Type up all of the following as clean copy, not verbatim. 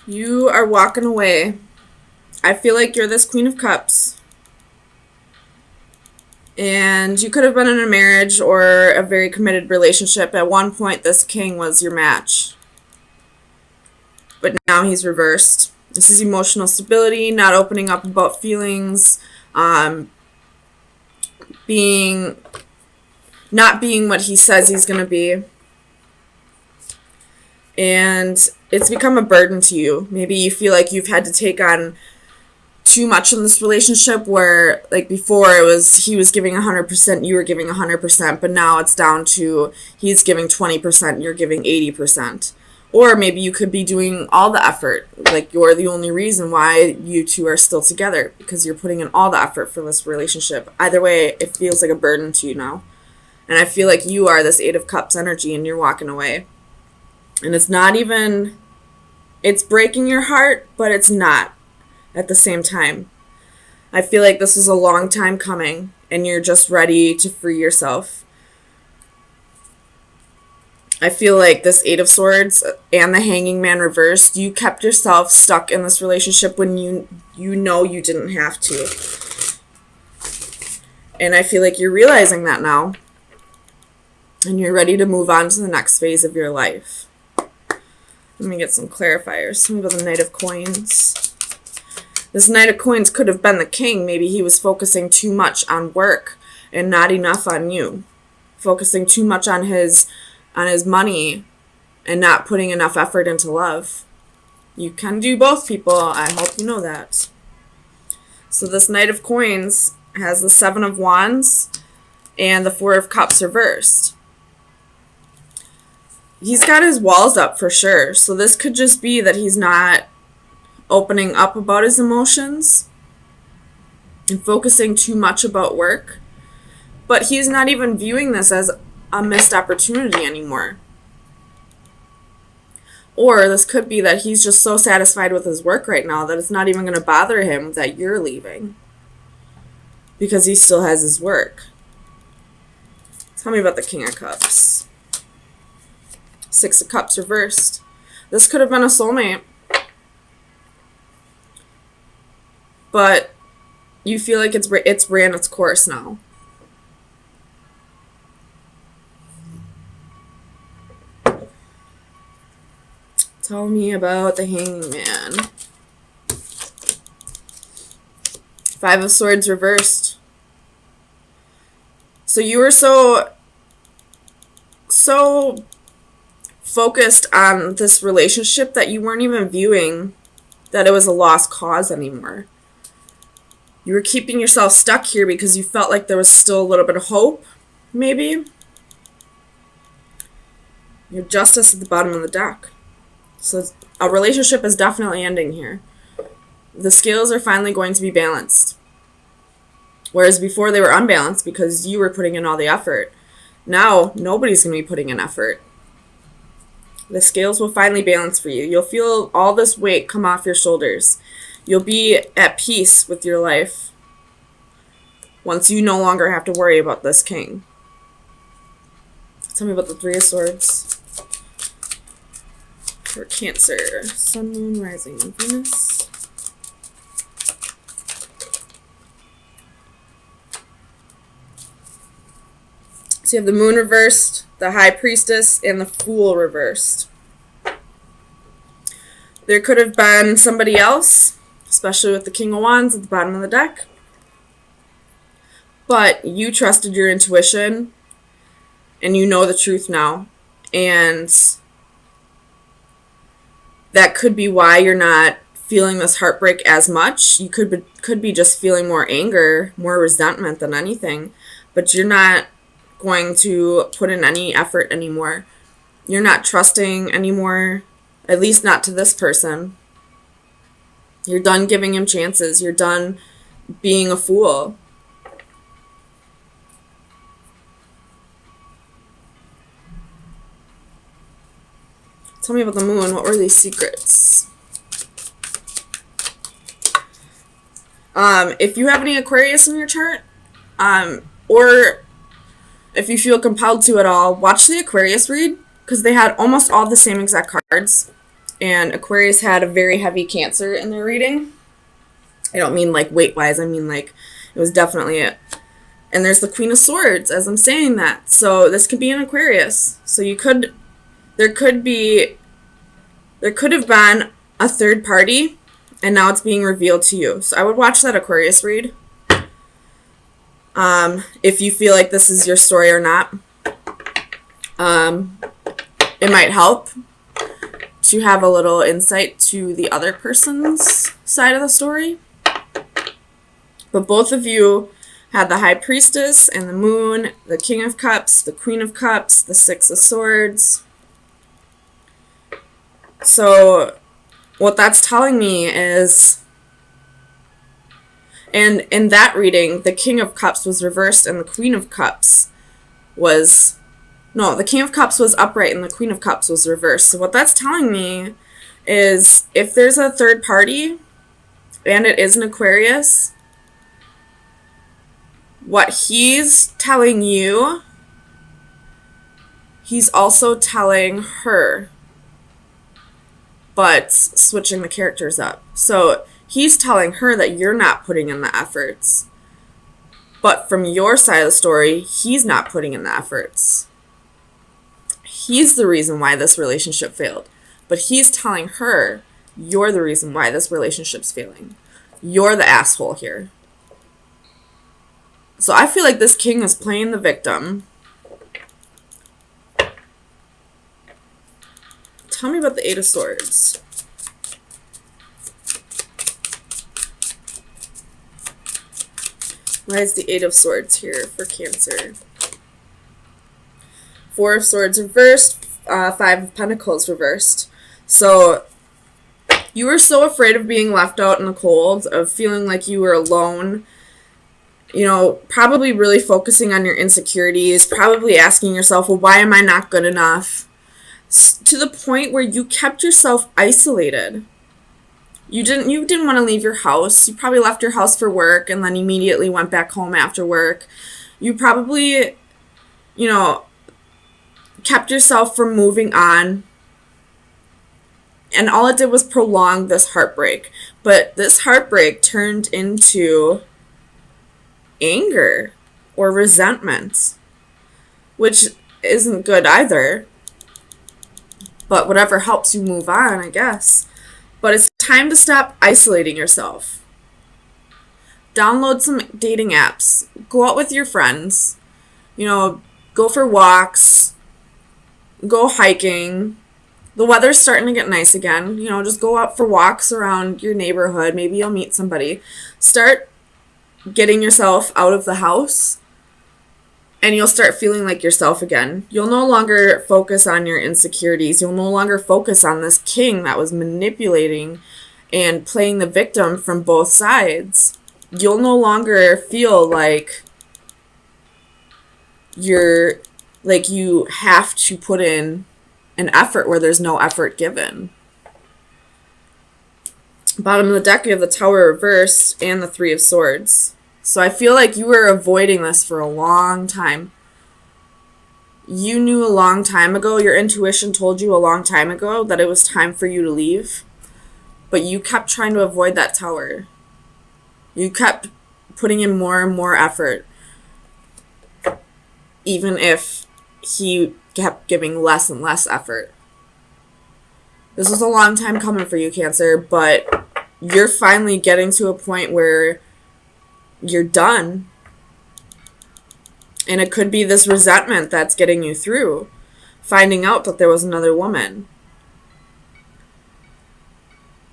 You are walking away. I feel like you're this Queen of Cups. And you could have been in a marriage or a very committed relationship. At one point, this king was your match. But now he's reversed. This is emotional stability, not opening up about feelings, being not being what he says he's going to be. And it's become a burden to you. Maybe you feel like you've had to take on too much in this relationship where, like, before it was he was giving 100%, you were giving 100%, but now it's down to he's giving 20%, you're giving 80%. Or maybe you could be doing all the effort. Like, you're the only reason why you two are still together, because you're putting in all the effort for this relationship. Either way, it feels like a burden to you now. And I feel like you are this Eight of Cups energy and you're walking away. And it's not even, it's breaking your heart, but it's not at the same time. I feel like this is a long time coming and you're just ready to free yourself. I feel like this Eight of Swords and the Hanging Man reversed, you kept yourself stuck in this relationship when you know you didn't have to. And I feel like you're realizing that now. And you're ready to move on to the next phase of your life. Let me get some clarifiers. Tell me about the Knight of Coins. This Knight of Coins could have been the king. Maybe he was focusing too much on work and not enough on you. Focusing too much on his money and not putting enough effort into love. You can do both, people. I hope you know that. So this Knight of Coins has the Seven of Wands and the Four of Cups reversed. He's got his walls up for sure. So this could just be that he's not opening up about his emotions and focusing too much about work. But he's not even viewing this as a missed opportunity anymore. Or this could be that he's just so satisfied with his work right now that it's not even going to bother him that you're leaving, because he still has his work. Tell me about the King of Cups. Six of Cups reversed. This could have been a soulmate, but you feel like it's ran its course now. Tell me about the Hanging Man. Five of Swords reversed. So you were so focused on this relationship that you weren't even viewing that it was a lost cause anymore. You were keeping yourself stuck here because you felt like there was still a little bit of hope, maybe. Your Justice at the bottom of the deck. So a relationship is definitely ending here. The scales are finally going to be balanced. Whereas before they were unbalanced because you were putting in all the effort. Now nobody's going to be putting in effort. The scales will finally balance for you. You'll feel all this weight come off your shoulders. You'll be at peace with your life once you no longer have to worry about this king. Tell me about the Three of Swords. For Cancer. Sun, Moon, Rising, and Venus. So you have the Moon reversed, the High Priestess, and the Fool reversed. There could have been somebody else, especially with the King of Wands at the bottom of the deck. But you trusted your intuition, and you know the truth now. And that could be why you're not feeling this heartbreak as much. You could be just feeling more anger, more resentment than anything. But you're not going to put in any effort anymore. You're not trusting anymore, at least not to this person. You're done giving him chances. You're done being a fool. Tell me about the Moon. What were these secrets? If you have any Aquarius in your chart, or if you feel compelled to at all, watch the Aquarius read, because they had almost all the same exact cards. And Aquarius had a very heavy Cancer in their reading. I don't mean like weight-wise. I mean like it was definitely it. And there's the Queen of Swords as I'm saying that. So this could be an Aquarius. So there could have been a third party, and now it's being revealed to you. So I would watch that Aquarius read. If you feel like this is your story or not. It might help to have a little insight to the other person's side of the story. But both of you had the High Priestess and the Moon, the King of Cups, the Queen of Cups, the Six of Swords. So what that's telling me is, and in that reading, the King of Cups was reversed and the Queen of Cups was, no, the King of Cups was upright and the Queen of Cups was reversed. So what that's telling me is if there's a third party and it is an Aquarius, what he's telling you, he's also telling her, but switching the characters up. So he's telling her that you're not putting in the efforts, but from your side of the story, he's not putting in the efforts. He's the reason why this relationship failed, but he's telling her, you're the reason why this relationship's failing. You're the asshole here. So I feel like this king is playing the victim. Tell me about the Eight of Swords. Why is the Eight of Swords here for Cancer? Four of Swords reversed, Five of Pentacles reversed. So you were so afraid of being left out in the cold, of feeling like you were alone. You know, probably really focusing on your insecurities, probably asking yourself, well, why am I not good enough? To the point where you kept yourself isolated. You didn't want to leave your house. You probably left your house for work and then immediately went back home after work. You probably, kept yourself from moving on. And all it did was prolong this heartbreak. But this heartbreak turned into anger or resentment, which isn't good either. But whatever helps you move on, I guess. But it's time to stop isolating yourself. Download some dating apps. Go out with your friends. Go for walks. Go hiking. The weather's starting to get nice again. Just go out for walks around your neighborhood. Maybe you'll meet somebody. Start getting yourself out of the house, and you'll start feeling like yourself again. You'll no longer focus on your insecurities. You'll no longer focus on this king that was manipulating and playing the victim from both sides. You'll no longer feel like you have to put in an effort where there's no effort given. Bottom of the deck, you have the Tower reversed and the Three of Swords. So I feel like you were avoiding this for a long time. You knew a long time ago, your intuition told you a long time ago that it was time for you to leave. But you kept trying to avoid that tower. You kept putting in more and more effort. Even if he kept giving less and less effort. This was a long time coming for you, Cancer, but you're finally getting to a point where you're done. And it could be this resentment that's getting you through, finding out that there was another woman.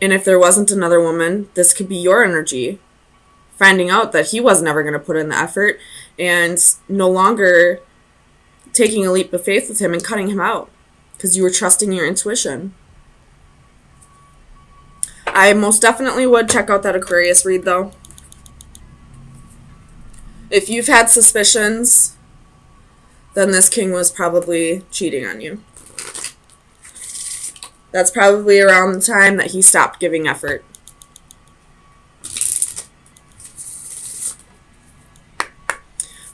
And if there wasn't another woman, this could be your energy, finding out that he was never going to put in the effort and no longer taking a leap of faith with him and cutting him out because you were trusting your intuition. I most definitely would check out that Aquarius read, though. If you've had suspicions, then this king was probably cheating on you. That's probably around the time that he stopped giving effort.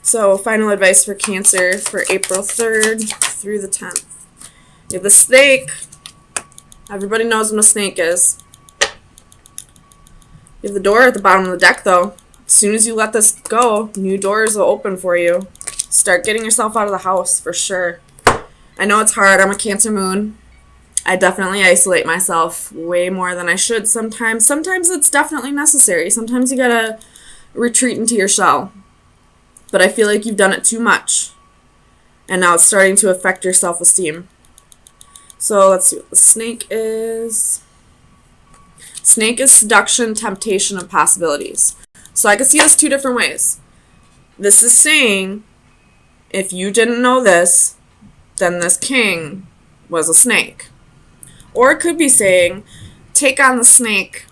So, final advice for Cancer for April 3rd through the 10th. You have the Snake, Everybody knows what a snake is. You have the door at the bottom of the deck, though. As soon as you let this go, new doors will open for you. Start getting yourself out of the house, for sure. I know it's hard. I'm a Cancer moon. I definitely isolate myself way more than I should sometimes. Sometimes it's definitely necessary. Sometimes you gotta retreat into your shell. But I feel like you've done it too much. And now it's starting to affect your self-esteem. So let's see what the snake is. Snake is seduction, temptation, and possibilities. So I can see this two different ways. This is saying, if you didn't know this, then this king was a snake. Or it could be saying, take on the snake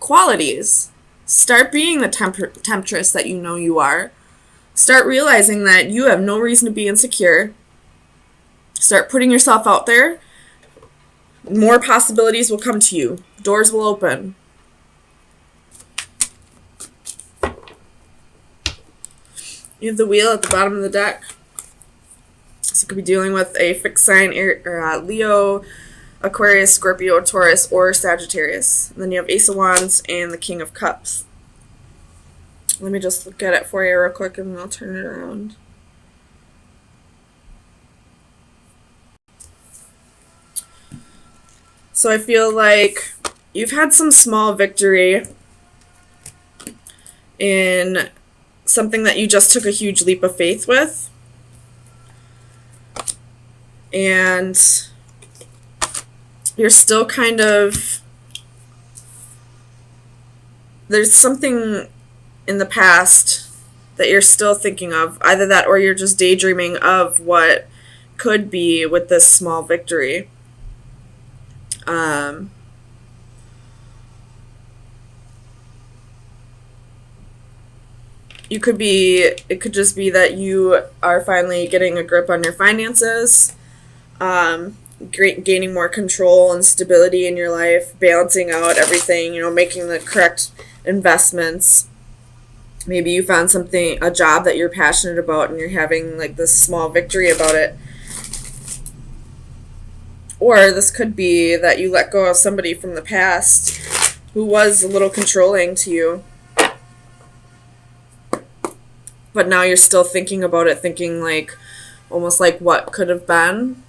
qualities. Start being the temptress that you know you are. Start realizing that you have no reason to be insecure. Start putting yourself out there. More possibilities will come to you. Doors will open. You have the wheel at the bottom of the deck. So you could be dealing with a fixed sign, Leo, Aquarius, Scorpio, Taurus, or Sagittarius. And then you have Ace of Wands and the King of Cups. Let me just look at it for you real quick and then I'll turn it around. So I feel like you've had some small victory in something that you just took a huge leap of faith with. And you're still kind of, there's something in the past that you're still thinking of. Either that or you're just daydreaming of what could be with this small victory. It could just be that you are finally getting a grip on your finances, gaining more control and stability in your life, balancing out everything, making the correct investments. Maybe you found a job that you're passionate about and you're having like this small victory about it. Or this could be that you let go of somebody from the past who was a little controlling to you. But now you're still thinking about it, thinking like, almost like what could have been.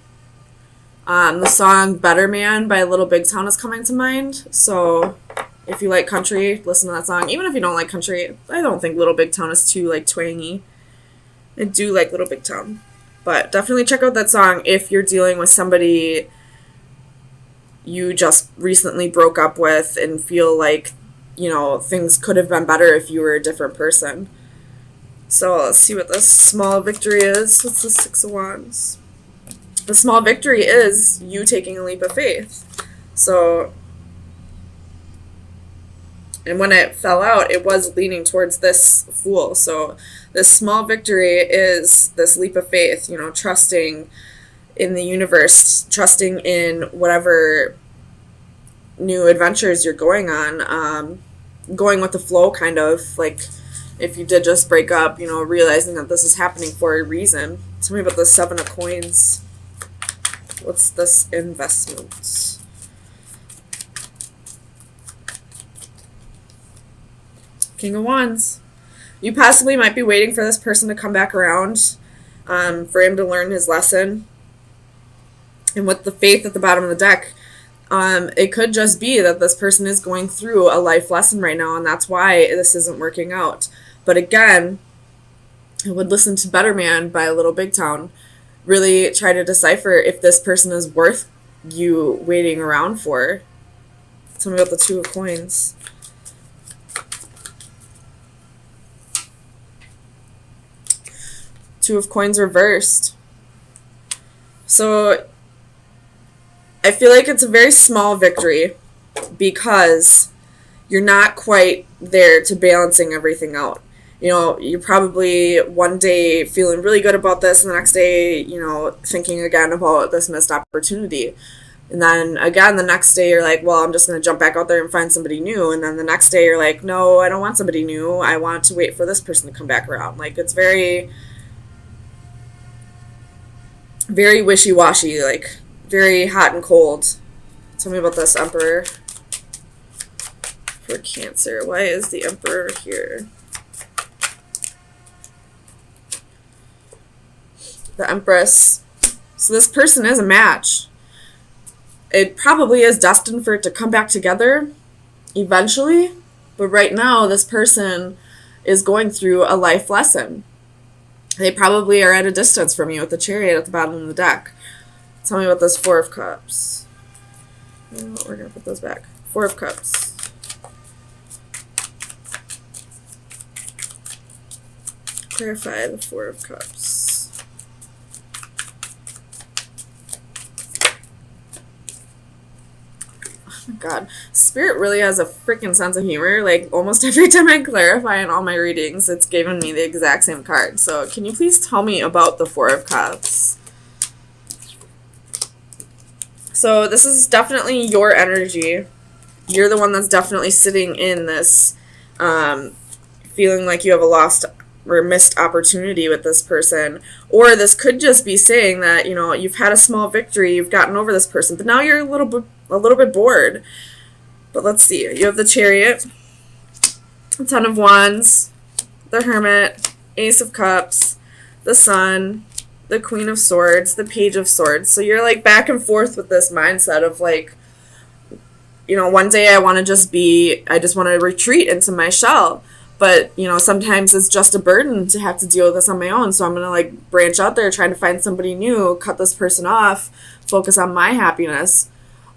The song Better Man by Little Big Town is coming to mind. So if you like country, listen to that song. Even if you don't like country, I don't think Little Big Town is too like twangy. I do like Little Big Town. But definitely check out that song if you're dealing with somebody you just recently broke up with and feel like, things could have been better if you were a different person. So let's see what this small victory is. What's the Six of Wands? The small victory is you taking a leap of faith. So, and when it fell out, it was leaning towards this Fool. So this small victory is this leap of faith, trusting in the universe, trusting in whatever new adventures you're going on, going with the flow, kind of like if you did just break up, realizing that this is happening for a reason. Tell me about the Seven of Coins. What's this investment? King of Wands. You possibly might be waiting for this person to come back around, for him to learn his lesson. And with the Faith at the bottom of the deck, it could just be that this person is going through a life lesson right now, and that's why this isn't working out. But again, I would listen to Better Man by Little Big Town. Really try to decipher if this person is worth you waiting around for. Tell me about the Two of Coins. Two of Coins reversed. So I feel like it's a very small victory because you're not quite there to balancing everything out. You're probably one day feeling really good about this, and the next day, thinking again about this missed opportunity. And then again, the next day you're like, well, I'm just going to jump back out there and find somebody new. And then the next day you're like, no, I don't want somebody new. I want to wait for this person to come back around. Like, it's very, very wishy-washy, like very hot and cold. Tell me about this Emperor for Cancer. Why is the Emperor here? The Empress. So this person is a match. It probably is destined for it to come back together eventually. But right now, this person is going through a life lesson. They probably are at a distance from you with the Chariot at the bottom of the deck. Tell me about this Four of Cups. We're going to put those back. Four of Cups. Clarify the Four of Cups. Oh my god. Spirit really has a freaking sense of humor. Like, almost every time I clarify in all my readings, it's given me the exact same card. So, can you please tell me about the Four of Cups? So, this is definitely your energy. You're the one that's definitely sitting in this, feeling like you have a lost or missed opportunity with this person. Or this could just be saying that, you know, you've had a small victory, you've gotten over this person, but now you're a little bit bored. But let's see. You have the Chariot, the Ten of Wands, the Hermit, Ace of Cups, the Sun, the Queen of Swords, the Page of Swords. So you're like back and forth with this mindset of like, you know, one day I just want to retreat into my shell. But, you know, sometimes it's just a burden to have to deal with this on my own. So I'm going to like branch out there, trying to find somebody new, cut this person off, focus on my happiness.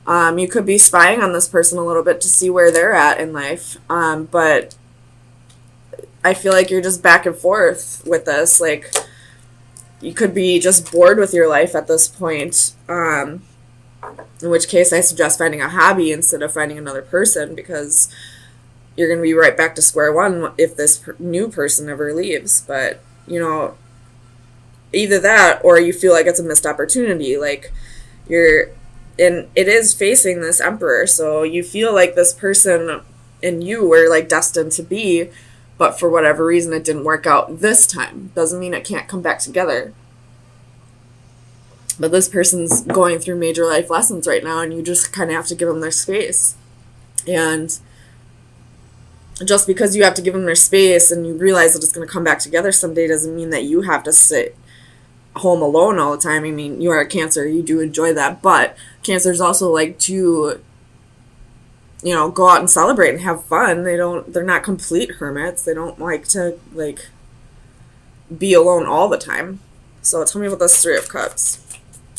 You could be spying on this person a little bit to see where they're at in life. But I feel like you're just back and forth with this. Like, you could be just bored with your life at this point. In which case I suggest finding a hobby instead of finding another person, because you're going to be right back to square one if this new person ever leaves. But, you know, either that or you feel like it's a missed opportunity. Like, and it is facing this Emperor, so you feel like this person and you were like destined to be, but for whatever reason it didn't work out this time. Doesn't mean it can't come back together. But this person's going through major life lessons right now, and you just kind of have to give them their space. And just because you have to give them their space and you realize that it's going to come back together someday doesn't mean that you have to sit home alone all the time. I mean, you are a Cancer, you do enjoy that, but Cancers also like to, you know, go out and celebrate and have fun. They're not complete hermits. They don't like to like be alone all the time. So tell me about this Three of Cups.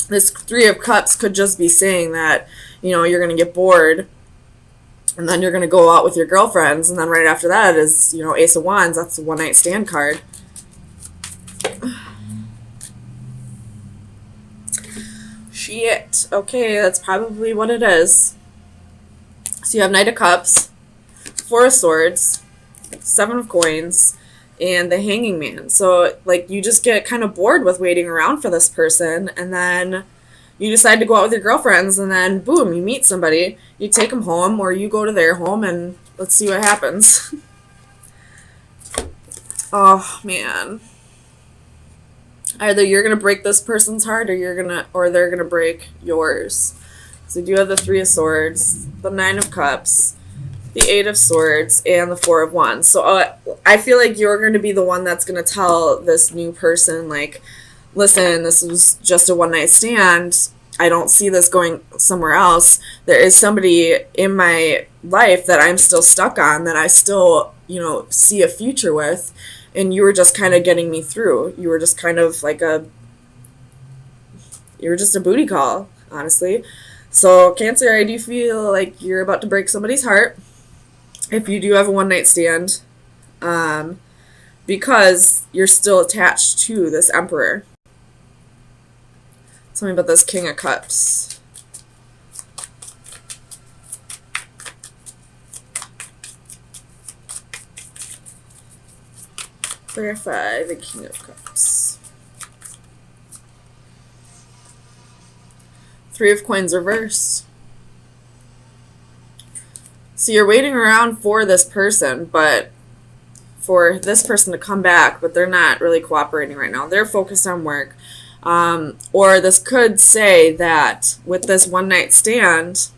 This Three of Cups could just be saying that, you know, you're going to get bored and then you're going to go out with your girlfriends, and then right after that is, you know, Ace of Wands. That's a one-night stand card. Shit. Okay, that's probably what it is. So you have Knight of Cups, Four of Swords, Seven of Coins, and the Hanging Man. So, like, you just get kind of bored with waiting around for this person, and then you decide to go out with your girlfriends, and then, boom, you meet somebody. You take them home, or you go to their home, and let's see what happens. Oh, man. Either you're going to break this person's heart, or they're going to break yours. So you do have the Three of Swords, the Nine of Cups, the Eight of Swords, and the Four of Wands. So I feel like you're going to be the one that's going to tell this new person, like, listen, this was just a one-night stand. I don't see this going somewhere else. There is somebody in my life that I'm still stuck on, that I still, you know, see a future with, and you were just kind of getting me through. You were just kind of like you were just a booty call, honestly. So, Cancer, I do feel like you're about to break somebody's heart if you do have a one-night stand, because you're still attached to this Emperor. Tell me about this King of Cups. Clarify the King of Cups. Three of Coins reversed. So you're waiting around for this person, but for this person to come back, but they're not really cooperating right now. They're focused on work. Or this could say that with this one-night stand,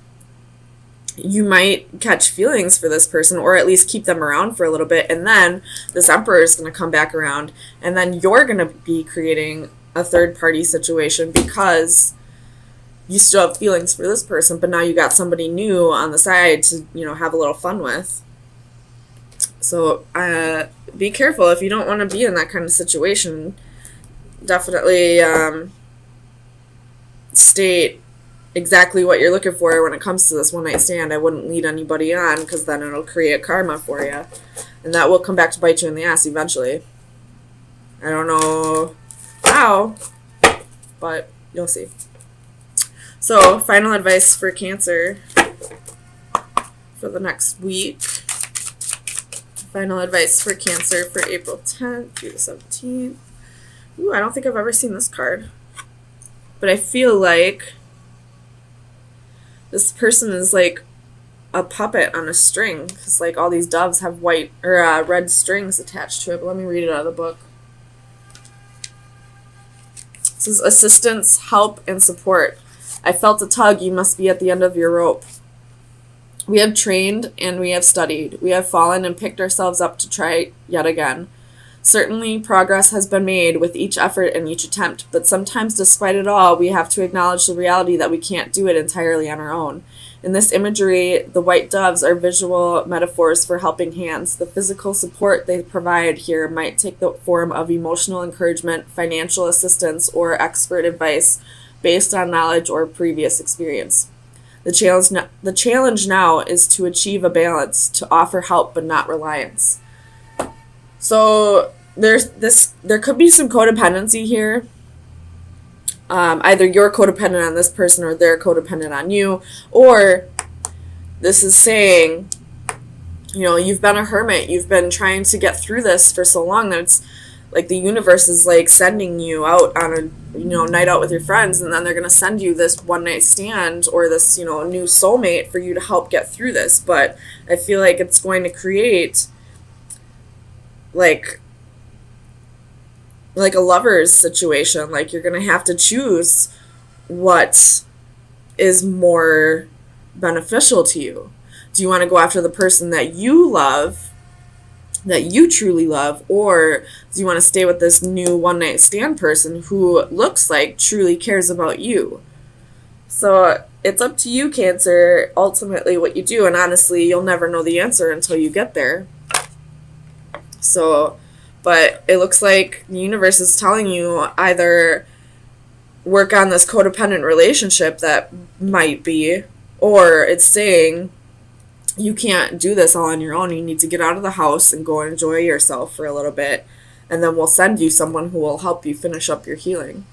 you might catch feelings for this person, or at least keep them around for a little bit, and then this emperor is going to come back around, and then you're going to be creating a third party situation because you still have feelings for this person, but now you got somebody new on the side to, have a little fun with. So be careful if you don't want to be in that kind of situation. Definitely state exactly what you're looking for when it comes to this one night stand. I wouldn't lead anybody on, because then it'll create karma for you, and that will come back to bite you in the ass eventually. I don't know how, but you'll see. So, final advice for Cancer for the next week. Final advice for Cancer for April 10th through the 17th. Ooh, I don't think I've ever seen this card, but I feel like this person is like a puppet on a string, because like all these doves have white or red strings attached to it. But let me read it out of the book. It says, assistance, help, and support. I felt a tug. You must be at the end of your rope. We have trained and we have studied. We have fallen and picked ourselves up to try yet again. Certainly, progress has been made with each effort and each attempt, but sometimes, despite it all, we have to acknowledge the reality that we can't do it entirely on our own. In this imagery, the white doves are visual metaphors for helping hands. The physical support they provide here might take the form of emotional encouragement, financial assistance, or expert advice based on knowledge or previous experience. The challenge now is to achieve a balance, to offer help but not reliance. So there could be some codependency here. Either you're codependent on this person or they're codependent on you, or this is saying, you've been a hermit, you've been trying to get through this for so long that it's like the universe is like sending you out on a night out with your friends, and then they're going to send you this one night stand or this new soulmate for you to help get through this. But I feel like it's going to create like a lover's situation. Like you're going to have to choose what is more beneficial to you. Do you want to go after the person that you love, that you truly love, or do you want to stay with this new one night stand person who looks like truly cares about you? So it's up to you, Cancer, ultimately what you do, and honestly, you'll never know the answer until you get there. So, but it looks like the universe is telling you either work on this codependent relationship that might be, or it's saying you can't do this all on your own. You need to get out of the house and go enjoy yourself for a little bit, and then we'll send you someone who will help you finish up your healing.